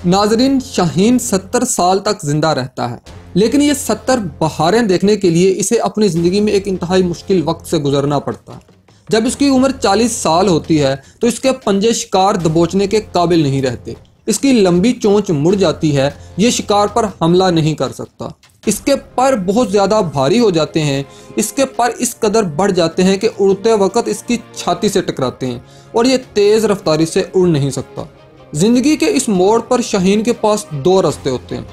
नाजरीन, शाहीन 70 साल तक जिंदा रहता है, लेकिन ये 70 बहारें देखने के लिए इसे अपनी ज़िंदगी में एक इंतहाई मुश्किल वक्त से गुजरना पड़ता है। जब इसकी उम्र 40 साल होती है तो इसके पंजे शिकार दबोचने के काबिल नहीं रहते। इसकी लंबी चोंच मुड़ जाती है, ये शिकार पर हमला नहीं कर सकता। इसके पर बहुत ज़्यादा भारी हो जाते हैं। इसके पर इस कदर बढ़ जाते हैं कि उड़ते वक्त इसकी छाती से टकराते हैं और ये तेज़ रफ्तारी से उड़ नहीं सकता। ज़िंदगी के इस मोड़ पर शाहीन के पास दो रास्ते होते हैं।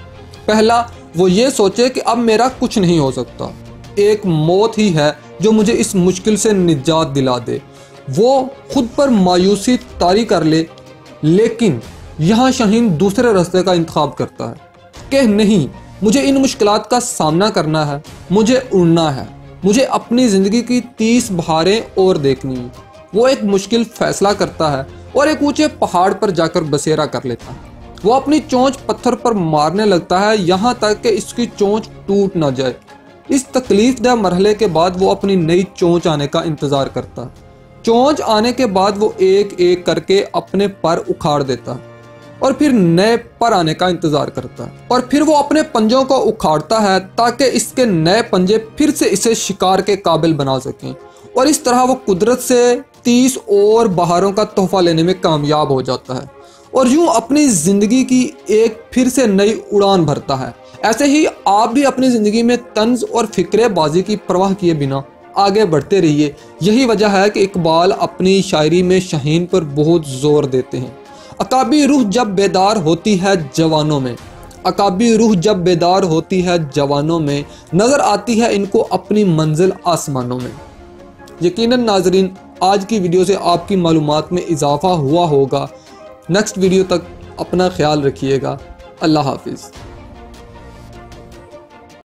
पहला, वो ये सोचे कि अब मेरा कुछ नहीं हो सकता, एक मौत ही है जो मुझे इस मुश्किल से निजात दिला दे। वो खुद पर मायूसी तारी कर ले, लेकिन यहाँ शाहीन दूसरे रास्ते का इंतखाब करता है कि नहीं, मुझे इन मुश्किलात का सामना करना है, मुझे उड़ना है, मुझे अपनी ज़िंदगी की 30 बहारें और देखनी है। वो एक मुश्किल फ़ैसला करता है और एक ऊंचे पहाड़ पर जाकर बसेरा कर लेता है। वो अपनी चोंच पत्थर पर मारने लगता है, यहाँ तक कि इसकी चोंच टूट ना जाए। इस तकलीफदेह मरहले के बाद वो अपनी नई चोंच आने का इंतज़ार करता है। चोंच आने के बाद वो एक एक करके अपने पर उखाड़ देता है और फिर नए पर आने का इंतज़ार करता है, और फिर वो अपने पंजों को उखाड़ता है ताकि इसके नए पंजे फिर से इसे शिकार के काबिल बना सकें। और इस तरह वो कुदरत से 30 और बहारों का तोहफा लेने में कामयाब हो जाता है और यूं अपनी ज़िंदगी की एक फिर से नई उड़ान भरता है। ऐसे ही आप भी अपनी ज़िंदगी में तंज और फिक्रेबाजी की परवाह किए बिना आगे बढ़ते रहिए। यही वजह है कि इकबाल अपनी शायरी में शाहीन पर बहुत ज़ोर देते हैं। अकाबी रूह जब बेदार होती है जवानों में, अकाबी रूह जब बेदार होती है जवानों में, नज़र आती है इनको अपनी मंजिल आसमानों में। यकीनन नाजरीन, आज की वीडियो से आपकी मालूमात में इजाफ़ा हुआ होगा। नेक्स्ट वीडियो तक अपना ख्याल रखिएगा। अल्लाह हाफिज़।